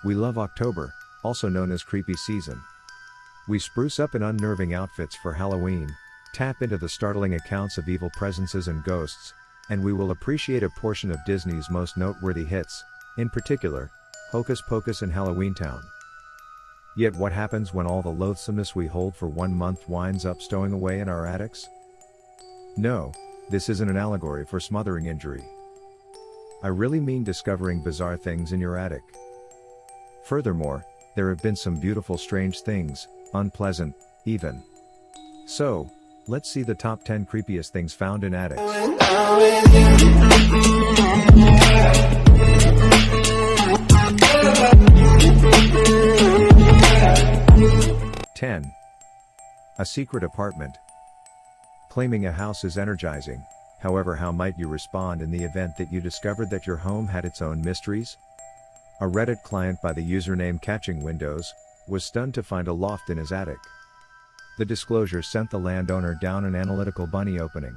We love October, also known as creepy season. We spruce up in unnerving outfits for Halloween, tap into the startling accounts of evil presences and ghosts, and we will appreciate a portion of Disney's most noteworthy hits, in particular, Hocus Pocus and Halloweentown. Yet what happens when all the loathsomeness we hold for 1 month winds up stowing away in our attics? No, this isn't an allegory for smothering injury. I really mean discovering bizarre things in your attic. Furthermore, there have been some beautiful strange things, unpleasant, even. So, let's see the top 10 creepiest things found in attics. 10. A secret apartment. Claiming a house is energizing, however, how might you respond in the event that you discovered that your home had its own mysteries? A Reddit client by the username Catching Windows was stunned to find a loft in his attic. The disclosure sent the landowner down an analytical bunny opening.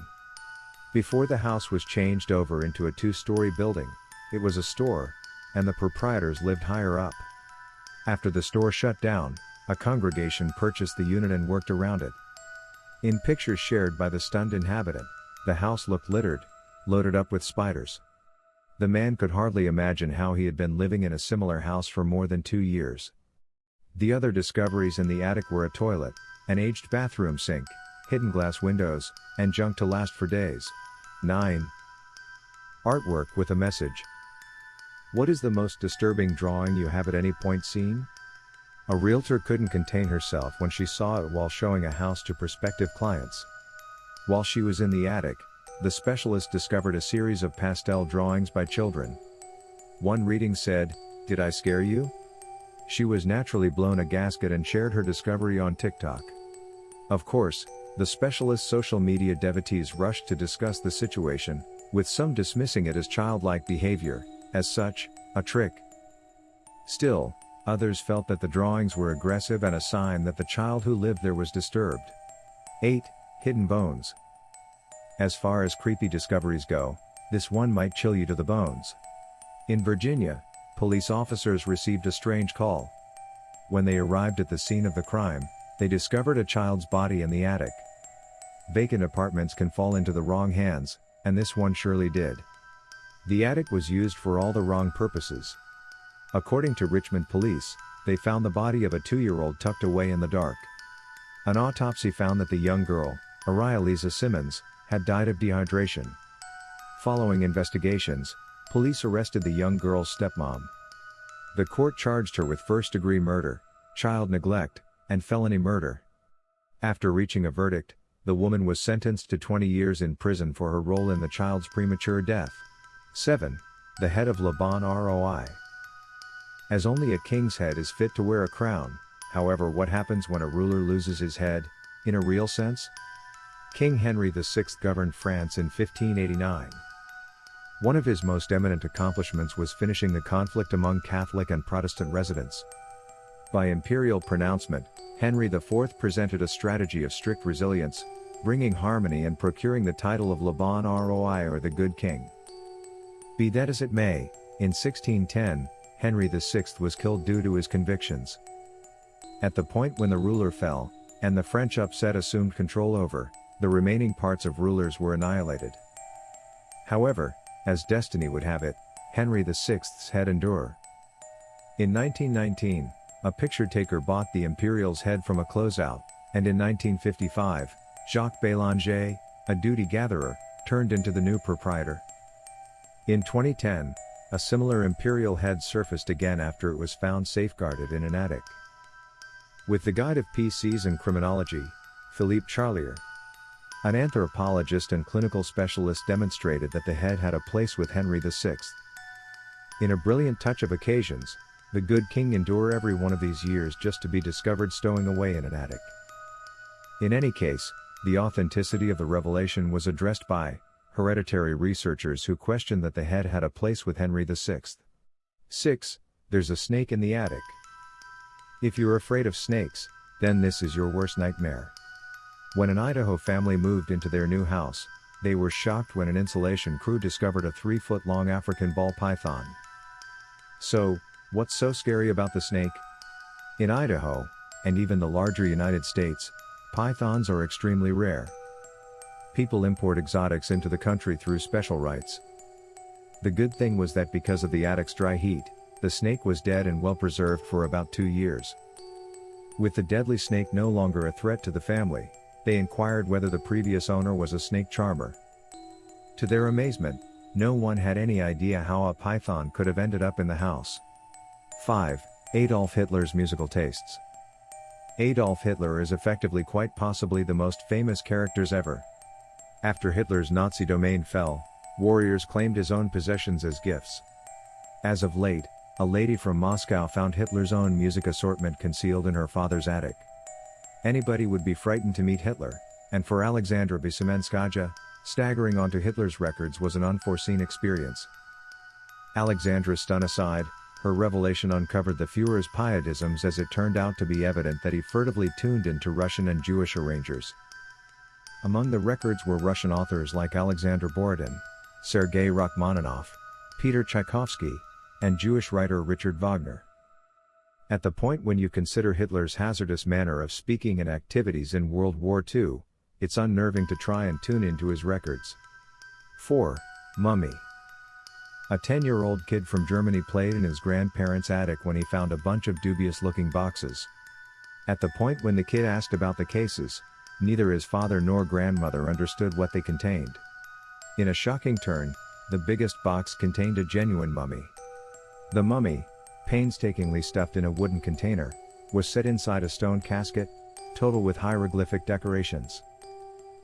Before the house was changed over into a 2-story building, it was a store, and the proprietors lived higher up. After the store shut down, a congregation purchased the unit and worked around it. In pictures shared by the stunned inhabitant, the house looked littered, loaded up with spiders. The man could hardly imagine how he had been living in a similar house for more than 2 years. The other discoveries in the attic were a toilet, an aged bathroom sink, hidden glass windows, and junk to last for days. 9. Artwork with a message. What is the most disturbing drawing you have at any point seen? A realtor couldn't contain herself when she saw it while showing a house to prospective clients. While she was in the attic, the specialist discovered a series of pastel drawings by children. One reading said, "Did I scare you?" She was naturally blown a gasket and shared her discovery on TikTok. Of course, the specialist's social media devotees rushed to discuss the situation, with some dismissing it as childlike behavior, as such, a trick. Still, others felt that the drawings were aggressive and a sign that the child who lived there was disturbed. 8. Hidden bones. As far as creepy discoveries go, this one might chill you to the bones. In Virginia, police officers received a strange call. When they arrived at the scene of the crime, they discovered a child's body in the attic. Vacant apartments can fall into the wrong hands, and this one surely did. The attic was used for all the wrong purposes. According to Richmond police, they found the body of a 2-year-old tucked away in the dark. An autopsy found that the young girl, Arielisa Simmons, had died of dehydration. Following investigations, police arrested the young girl's stepmom. The court charged her with first-degree murder, child neglect, and felony murder. After reaching a verdict, the woman was sentenced to 20 years in prison for her role in the child's premature death. 7. The head of Laban Roi. As only a king's head is fit to wear a crown, however, what happens when a ruler loses his head, in a real sense? King Henry VI governed France in 1589. One of his most eminent accomplishments was finishing the conflict among Catholic and Protestant residents. By imperial pronouncement, Henry IV presented a strategy of strict resilience, bringing harmony and procuring the title of Laban Roi, or the Good King. Be that as it may, in 1610, Henry VI was killed due to his convictions. At the point when the ruler fell, and the French upset assumed control over, the remaining parts of rulers were annihilated. However, as destiny would have it, Henry VI's head endured. In 1919, a picture taker bought the imperial's head from a closeout, and in 1955, Jacques Bélanger, a duty gatherer, turned into the new proprietor. In 2010, a similar imperial head surfaced again after it was found safeguarded in an attic. With the guide of PCs and criminology, Philippe Charlier, an anthropologist and clinical specialist, demonstrated that the head had a place with Henry VI. In a brilliant touch of occasions, the Good King endured every one of these years just to be discovered stowing away in an attic. In any case, the authenticity of the revelation was addressed by hereditary researchers who questioned that the head had a place with Henry VI. 6. There's a snake in the attic. If you're afraid of snakes, then this is your worst nightmare. When an Idaho family moved into their new house, they were shocked when an insulation crew discovered a 3-foot-long African ball python. So, What's so scary about the snake? In Idaho, and even the larger United States, pythons are extremely rare. People import exotics into the country through special rights. The good thing was that because of the attic's dry heat, the snake was dead and well preserved for about 2 years. With the deadly snake no longer a threat to the family, they inquired whether the previous owner was a snake charmer. To their amazement, no one had any idea how a python could have ended up in the house. 5. Adolf Hitler's musical tastes. Adolf Hitler is effectively quite possibly the most famous characters ever. After Hitler's Nazi domain fell, warriors claimed his own possessions as gifts. As of late, a lady from Moscow found Hitler's own music assortment concealed in her father's attic. Anybody would be frightened to meet Hitler, and for Alexandra Vysemenskaya, staggering onto Hitler's records was an unforeseen experience. Alexandra's stun aside, her revelation uncovered the Führer's pietisms as it turned out to be evident that he furtively tuned into Russian and Jewish arrangers. Among the records were Russian authors like Alexander Borodin, Sergei Rachmaninoff, Peter Tchaikovsky, and Jewish writer Richard Wagner. At the point when you consider Hitler's hazardous manner of speaking and activities in World War II, it's unnerving to try and tune into his records. 4. Mummy. A 10-year-old kid from Germany played in his grandparents' attic when he found a bunch of dubious-looking boxes. At the point when the kid asked about the cases, neither his father nor grandmother understood what they contained. In a shocking turn, the biggest box contained a genuine mummy. The mummy, painstakingly stuffed in a wooden container, was set inside a stone casket, total with hieroglyphic decorations.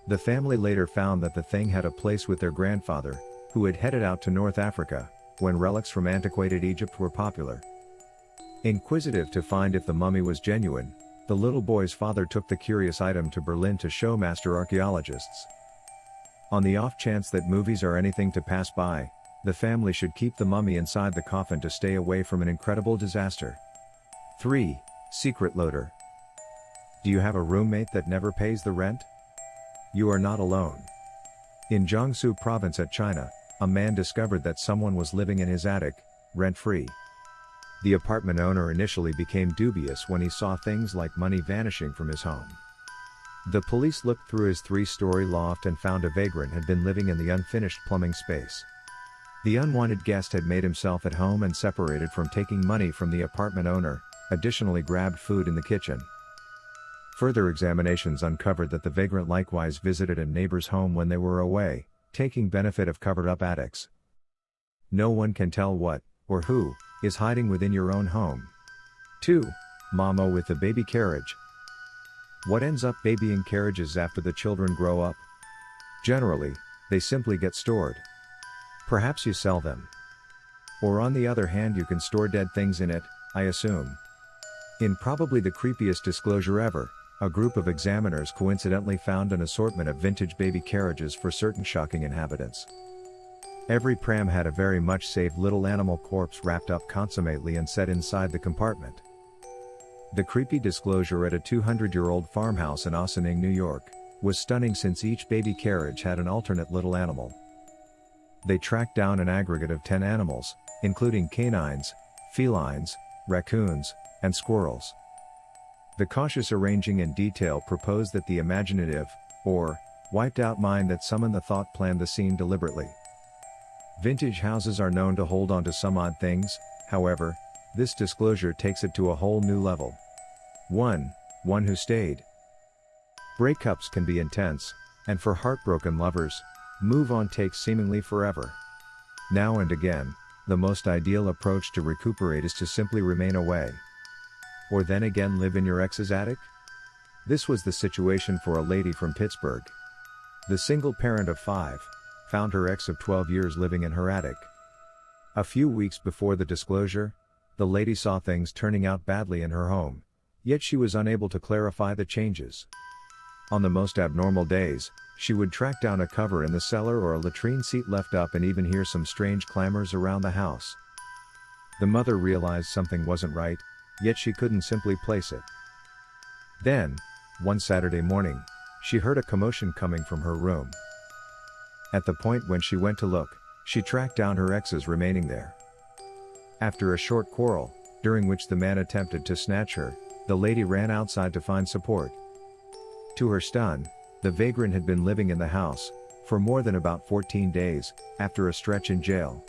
The family later found that the thing had a place with their grandfather, who had headed out to North Africa, when relics from antiquated Egypt were popular. Inquisitive to find if the mummy was genuine, the little boy's father took the curious item to Berlin to show master archaeologists. On the off chance that movies are anything to pass by, the family should keep the mummy inside the coffin to stay away from an incredible disaster. 3. Secret loader. Do you have a roommate that never pays the rent? You are not alone. In Jiangsu province at China, a man discovered that someone was living in his attic, rent-free. The apartment owner initially became dubious when he saw things like money vanishing from his home. The police looked through his 3-story loft and found a vagrant had been living in the unfinished plumbing space. The unwanted guest had made himself at home and separated from taking money from the apartment owner, additionally grabbed food in the kitchen. Further examinations uncovered that the vagrant likewise visited a neighbor's home when they were away, taking benefit of covered-up attics. No one can tell what, or who, is hiding within your own home. 2. MOMMA with the baby carriage. What ends up babying carriages after the children grow up? Generally, they simply get stored. Perhaps you sell them. Or on the other hand you can store dead things in it, I assume. In probably the creepiest disclosure ever, a group of examiners coincidentally found an assortment of vintage baby carriages for certain shocking inhabitants. Every pram had a very much saved little animal corpse wrapped up consummately and set inside the compartment. The creepy disclosure at a 200-year-old farmhouse in Ossining, New York, was stunning since each baby carriage had an alternate little animal. They tracked down an aggregate of 10 animals, including canines, felines, raccoons, and squirrels. The cautious arranging and detail proposed that the imaginative, or wiped-out mind that summoned the thought planned the scene deliberately. Vintage houses are known to hold on to some odd things, however, this disclosure takes it to a whole new level. 1. One who stayed. Breakups can be intense, and for heartbroken lovers, move on takes seemingly forever. Now and again, the most ideal approach to recuperate is to simply remain away. Or then again live in your ex's attic? This was the situation for a lady from Pittsburgh. The single parent of 5, found her ex of 12 years living in her attic. A few weeks before the disclosure, the lady saw things turning out badly in her home, yet she was unable to clarify the changes. On the most abnormal days, she would track down a cover in the cellar or a latrine seat left up and even hear some strange clamors around the house. The mother realized something wasn't right, yet she couldn't simply place it. Then, one Saturday morning, she heard a commotion coming from her room. At the point when she went to look, she tracked down her ex's remaining there. After a short quarrel, during which the man attempted to snatch her. The lady ran outside to find support. To her stun, the vagrant had been living in the house for more than about 14 days, after a stretch in jail.